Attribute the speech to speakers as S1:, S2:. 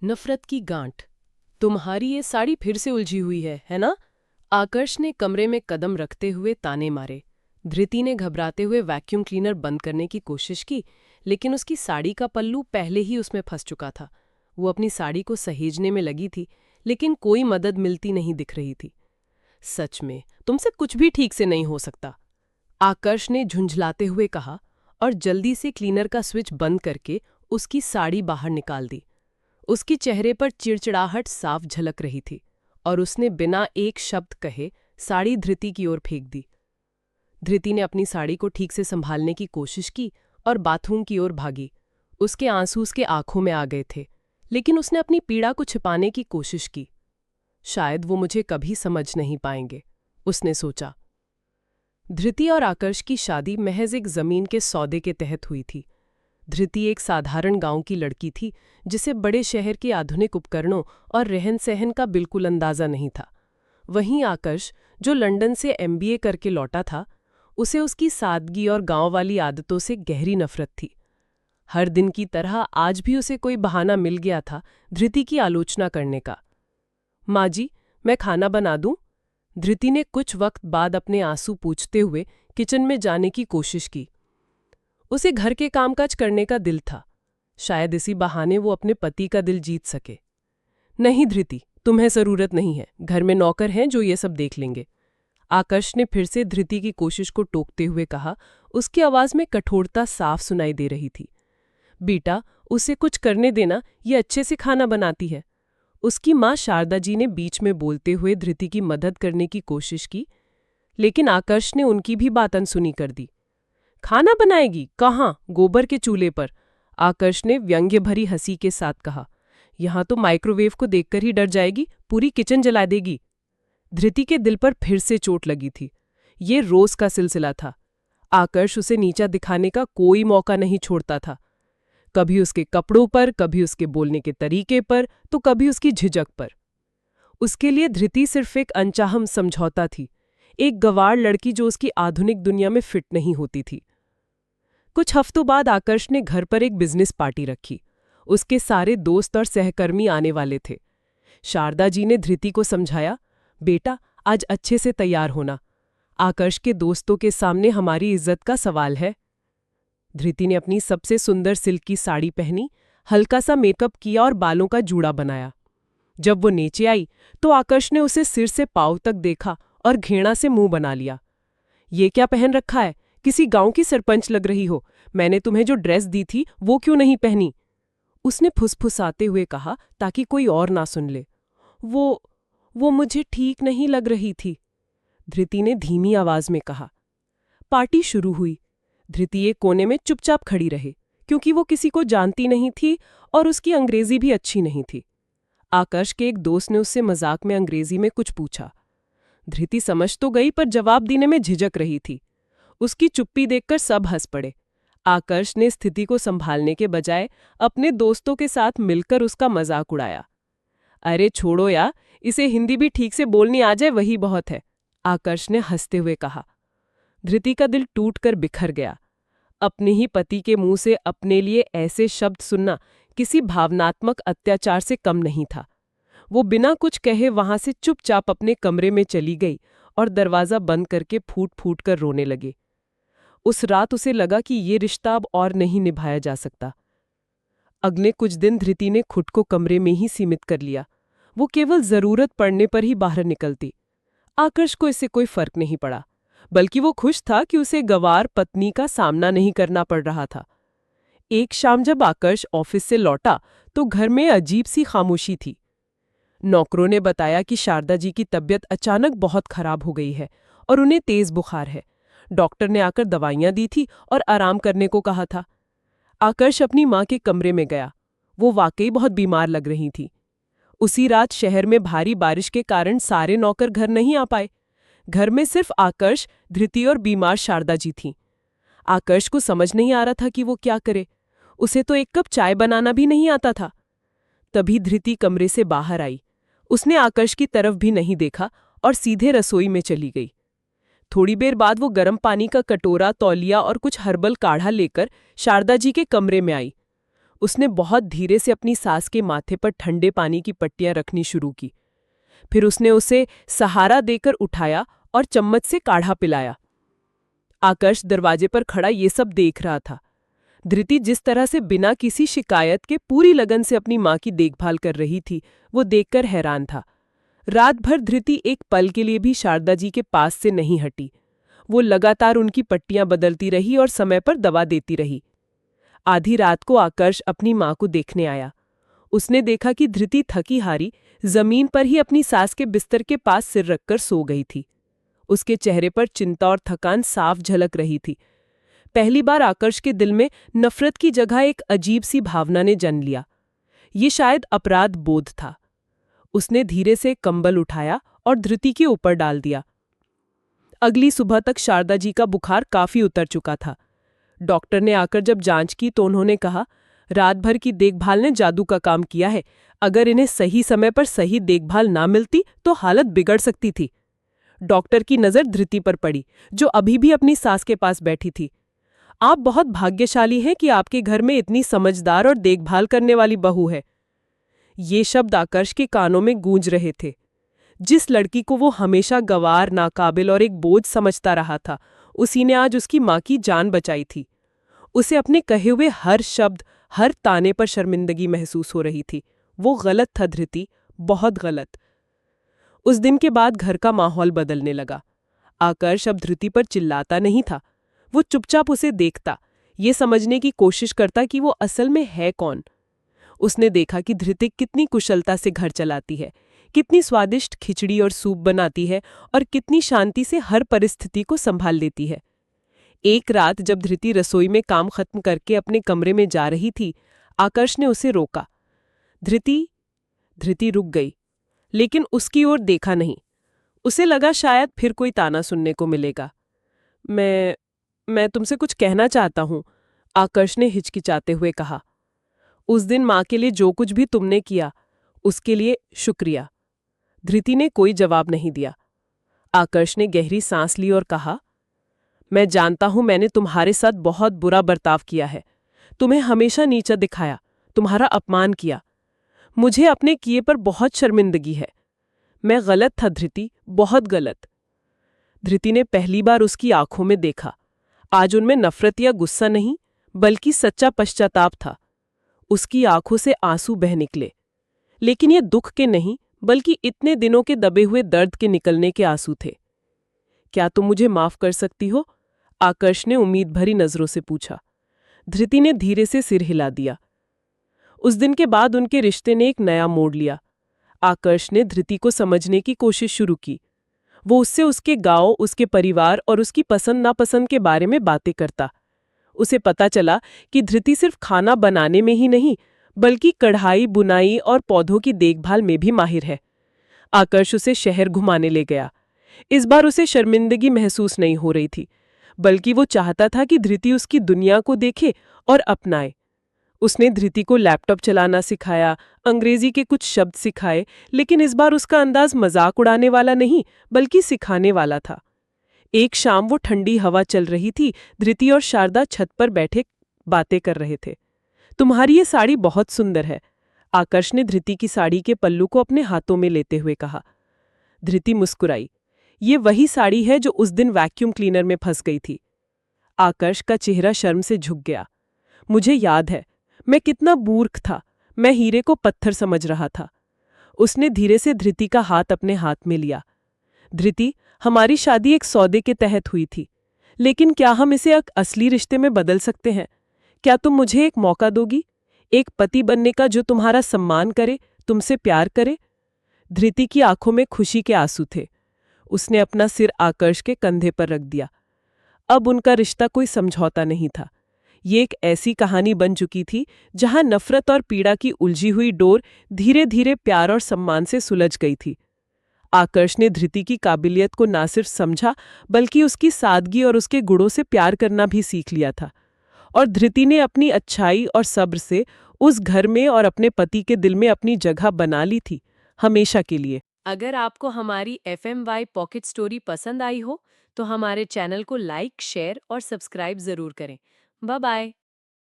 S1: नफरत की गांठ। तुम्हारी ये साड़ी फिर से उलझी हुई है ना? आकर्ष ने कमरे में कदम रखते हुए ताने मारे। धृति ने घबराते हुए वैक्यूम क्लीनर बंद करने की कोशिश की, लेकिन उसकी साड़ी का पल्लू पहले ही उसमें फंस चुका था। वो अपनी साड़ी को सहेजने में लगी थी, लेकिन कोई मदद मिलती नहीं दिख रही थी। सच में तुमसे कुछ भी ठीक से नहीं हो सकता, आकर्ष ने झुंझलाते हुए कहा और जल्दी से क्लीनर का स्विच बंद करके उसकी साड़ी बाहर निकाल दी। उसके चेहरे पर चिड़चिड़ाहट साफ झलक रही थी और उसने बिना एक शब्द कहे साड़ी धृति की ओर फेंक दी। धृति ने अपनी साड़ी को ठीक से संभालने की कोशिश की और बाथरूम की ओर भागी। उसके आंसू उसके आंखों में आ गए थे, लेकिन उसने अपनी पीड़ा को छिपाने की कोशिश की। शायद वो मुझे कभी समझ नहीं पाएंगे, उसने सोचा। धृति और आकर्ष की शादी महज एक जमीन के सौदे के तहत हुई थी। धृति एक साधारण गांव की लड़की थी, जिसे बड़े शहर के आधुनिक उपकरणों और रहन सहन का बिल्कुल अंदाजा नहीं था। वहीं आकर्ष, जो लंदन से एमबीए करके लौटा था, उसे उसकी सादगी और गांव वाली आदतों से गहरी नफरत थी। हर दिन की तरह आज भी उसे कोई बहाना मिल गया था धृति की आलोचना करने का। माँ जी, मैं खाना बना दूं? धृति ने कुछ वक्त बाद अपने आंसू पूंछते हुए किचन में जाने की कोशिश की। उसे घर के कामकाज करने का दिल था। शायद इसी बहाने वो अपने पति का दिल जीत सके। नहीं धृति, तुम्हें जरूरत नहीं है, घर में नौकर हैं जो ये सब देख लेंगे। आकर्ष ने फिर से धृति की कोशिश को टोकते हुए कहा। उसकी आवाज में कठोरता साफ सुनाई दे रही थी। बेटा, उसे कुछ करने देना, ये अच्छे से खाना बनाती है। उसकी माँ शारदा जी ने बीच में बोलते हुए धृति की मदद करने की कोशिश की, लेकिन आकर्ष ने उनकी भी बात अनसुनी कर दी। खाना बनाएगी? कहाँ? गोबर के चूल्हे पर, आकर्ष ने व्यंग्य भरी हंसी के साथ कहा। यहां तो माइक्रोवेव को देखकर ही डर जाएगी, पूरी किचन जला देगी। धृति के दिल पर फिर से चोट लगी थी। ये रोज का सिलसिला था। आकर्ष उसे नीचा दिखाने का कोई मौका नहीं छोड़ता था। कभी उसके कपड़ों पर, कभी उसके बोलने के तरीके पर, तो कभी उसकी झिझक पर। उसके लिए धृति सिर्फ एक अनचाहम समझौता थी, एक गंवार लड़की जो उसकी आधुनिक दुनिया में फिट नहीं होती थी। कुछ हफ्तों बाद आकर्ष ने घर पर एक बिजनेस पार्टी रखी। उसके सारे दोस्त और सहकर्मी आने वाले थे। शारदा जी ने धृति को समझाया, बेटा आज अच्छे से तैयार होना, आकर्ष के दोस्तों के सामने हमारी इज्जत का सवाल है। धृति ने अपनी सबसे सुंदर सिल्क की साड़ी पहनी, हल्का सा मेकअप किया और बालों का जूड़ा बनाया। जब वो नीचे आई तो आकर्ष ने उसे सिर से पांव तक देखा और घृणा से मुंह बना लिया। ये क्या पहन रखा है? किसी गांव की सरपंच लग रही हो। मैंने तुम्हें जो ड्रेस दी थी वो क्यों नहीं पहनी? उसने फुसफुसाते हुए कहा ताकि कोई और ना सुन ले। वो मुझे ठीक नहीं लग रही थी, धृति ने धीमी आवाज में कहा। पार्टी शुरू हुई। धृति एक कोने में चुपचाप खड़ी रही, क्योंकि वो किसी को जानती नहीं थी और उसकी अंग्रेजी भी अच्छी नहीं थी। आकर्ष के एक दोस्त ने उससे मजाक में अंग्रेजी में कुछ पूछा। धृति समझ तो गई, पर जवाब देने में झिझक रही थी। उसकी चुप्पी देखकर सब हंस पड़े। आकर्ष ने स्थिति को संभालने के बजाय अपने दोस्तों के साथ मिलकर उसका मजाक उड़ाया। अरे छोड़ो यार, इसे हिंदी भी ठीक से बोलनी आ जाए वही बहुत है, आकर्ष ने हंसते हुए कहा। धृति का दिल टूटकर बिखर गया। अपने ही पति के मुंह से अपने लिए ऐसे शब्द सुनना किसी भावनात्मक अत्याचार से कम नहीं था। वो बिना कुछ कहे वहां से चुपचाप अपने कमरे में चली गई और दरवाजा बंद करके फूट फूट कर रोने लगी। उस रात उसे लगा कि ये रिश्ता अब और नहीं निभाया जा सकता। अगले कुछ दिन धृति ने खुद को कमरे में ही सीमित कर लिया। वो केवल जरूरत पड़ने पर ही बाहर निकलती। आकर्ष को इससे कोई फर्क नहीं पड़ा, बल्कि वो खुश था कि उसे गंवार पत्नी का सामना नहीं करना पड़ रहा था। एक शाम जब आकर्ष ऑफिस से लौटा तो घर में अजीब सी खामोशी थी। नौकरों ने बताया कि शारदा जी की तबीयत अचानक बहुत खराब हो गई है और उन्हें तेज बुखार है। डॉक्टर ने आकर दवाइयां दी थी और आराम करने को कहा था। आकर्ष अपनी माँ के कमरे में गया। वो वाकई बहुत बीमार लग रही थी। उसी रात शहर में भारी बारिश के कारण सारे नौकर घर नहीं आ पाए। घर में सिर्फ आकर्ष, धृति और बीमार शारदा जी थीं। आकर्ष को समझ नहीं आ रहा था कि वो क्या करे। उसे तो एक कप चाय बनाना भी नहीं आता था। तभी धृति कमरे से बाहर आई। उसने आकर्ष की तरफ भी नहीं देखा और सीधे रसोई में चली गई। थोड़ी देर बाद वो गर्म पानी का कटोरा, तौलिया और कुछ हर्बल काढ़ा लेकर शारदा जी के कमरे में आई। उसने बहुत धीरे से अपनी सास के माथे पर ठंडे पानी की पट्टियां रखनी शुरू की। फिर उसने उसे सहारा देकर उठाया और चम्मच से काढ़ा पिलाया। आकर्ष दरवाजे पर खड़ा ये सब देख रहा था। धृति जिस तरह से बिना किसी शिकायत के पूरी लगन से अपनी माँ की देखभाल कर रही थी, वो देखकर हैरान था। रात भर धृति एक पल के लिए भी शारदा जी के पास से नहीं हटी। वो लगातार उनकी पट्टियां बदलती रही और समय पर दवा देती रही। आधी रात को आकर्ष अपनी माँ को देखने आया। उसने देखा कि धृति थकी हारी जमीन पर ही अपनी सास के बिस्तर के पास सिर रखकर सो गई थी। उसके चेहरे पर चिंता और थकान साफ झलक रही थी। पहली बार आकर्ष के दिल में नफरत की जगह एक अजीब सी भावना ने जन्म लिया। ये शायद अपराध बोध था। उसने धीरे से कंबल उठाया और धृति के ऊपर डाल दिया। अगली सुबह तक शारदा जी का बुखार काफी उतर चुका था। डॉक्टर ने आकर जब जांच की तो उन्होंने कहा, रात भर की देखभाल ने जादू का काम किया है। अगर इन्हें सही समय पर सही देखभाल ना मिलती तो हालत बिगड़ सकती थी। डॉक्टर की नजर धृति पर पड़ी, जो अभी भी अपनी सास के पास बैठी थी। आप बहुत भाग्यशाली हैं कि आपके घर में इतनी समझदार और देखभाल करने वाली बहू है। ये शब्द आकर्ष के कानों में गूंज रहे थे। जिस लड़की को वो हमेशा गंवार, नाकाबिल और एक बोझ समझता रहा था, उसी ने आज उसकी माँ की जान बचाई थी। उसे अपने कहे हुए हर शब्द, हर ताने पर शर्मिंदगी महसूस हो रही थी। वो गलत था धृति, बहुत गलत। उस दिन के बाद घर का माहौल बदलने लगा। आकर्ष अब धृति पर चिल्लाता नहीं था। वो चुपचाप उसे देखता, ये समझने की कोशिश करता कि वो असल में है कौन। उसने देखा कि धृति कितनी कुशलता से घर चलाती है, कितनी स्वादिष्ट खिचड़ी और सूप बनाती है और कितनी शांति से हर परिस्थिति को संभाल लेती है। एक रात जब धृति रसोई में काम खत्म करके अपने कमरे में जा रही थी, आकर्ष ने उसे रोका। धृति धृति रुक गई, लेकिन उसकी ओर देखा नहीं। उसे लगा शायद फिर कोई ताना सुनने को मिलेगा। मैं तुमसे कुछ कहना चाहता हूं, आकर्ष ने हिचकिचाते हुए कहा। उस दिन माँ के लिए जो कुछ भी तुमने किया, उसके लिए शुक्रिया। धृति ने कोई जवाब नहीं दिया। आकर्ष ने गहरी सांस ली और कहा, मैं जानता हूं मैंने तुम्हारे साथ बहुत बुरा बर्ताव किया है, तुम्हें हमेशा नीचा दिखाया, तुम्हारा अपमान किया। मुझे अपने किए पर बहुत शर्मिंदगी है। मैं गलत था धृति, बहुत गलत। धृति ने पहली बार उसकी आंखों में देखा। आज उनमें नफरत या गुस्सा नहीं, बल्कि सच्चा पश्चाताप था। उसकी आंखों से आंसू बह निकले, लेकिन ये दुख के नहीं, बल्कि इतने दिनों के दबे हुए दर्द के निकलने के आंसू थे। क्या तुम मुझे माफ कर सकती हो? आकर्ष ने उम्मीद भरी नजरों से पूछा। धृति ने धीरे से सिर हिला दिया। उस दिन के बाद उनके रिश्ते ने एक नया मोड़ लिया। आकर्ष ने धृति को समझने की कोशिश शुरू की। वो उससे उसके गांव, उसके परिवार और उसकी पसंद नापसंद के बारे में बातें करता। उसे पता चला कि धृति सिर्फ खाना बनाने में ही नहीं, बल्कि कढ़ाई, बुनाई और पौधों की देखभाल में भी माहिर है। आकर्ष उसे शहर घुमाने ले गया। इस बार उसे शर्मिंदगी महसूस नहीं हो रही थी, बल्कि वो चाहता था कि धृति उसकी दुनिया को देखे और अपनाए। उसने धृति को लैपटॉप चलाना सिखाया, अंग्रेजी के कुछ शब्द सिखाए, लेकिन इस बार उसका अंदाज मजाक उड़ाने वाला नहीं, बल्कि सिखाने वाला था। एक शाम वो ठंडी हवा चल रही थी। धृति और शारदा छत पर बैठे बातें कर रहे थे। तुम्हारी ये साड़ी बहुत सुंदर है, आकर्ष ने धृति की साड़ी के पल्लू को अपने हाथों में लेते हुए कहा। धृति मुस्कुराई। ये वही साड़ी है जो उस दिन वैक्यूम क्लीनर में फंस गई थी। आकर्ष का चेहरा शर्म से झुक गया। मुझे याद है, मैं कितना मूर्ख था। मैं हीरे को पत्थर समझ रहा था। उसने धीरे से धृति का हाथ अपने हाथ में लिया। धृति, हमारी शादी एक सौदे के तहत हुई थी, लेकिन क्या हम इसे एक असली रिश्ते में बदल सकते हैं? क्या तुम मुझे एक मौका दोगी, एक पति बनने का जो तुम्हारा सम्मान करे, तुमसे प्यार करे? धृति की आंखों में खुशी के आंसू थे। उसने अपना सिर आकर्ष के कंधे पर रख दिया। अब उनका रिश्ता कोई समझौता नहीं था। ये एक ऐसी कहानी बन चुकी थी जहां नफरत और पीड़ा की उलझी हुई डोर धीरे धीरे प्यार और सम्मान से सुलझ गई थी। आकर्ष ने धृति की काबिलियत को ना सिर्फ समझा, बल्कि उसकी सादगी और उसके गुणों से प्यार करना भी सीख लिया था। और धृति ने अपनी अच्छाई और सब्र से उस घर में और अपने पति के दिल में अपनी जगह बना ली थी, हमेशा के लिए। अगर आपको हमारी FMY पॉकेट स्टोरी पसंद आई हो, तो हमारे चैनल को लाइक, शेयर और सब्सक्राइब जरूर करें। Bye bye.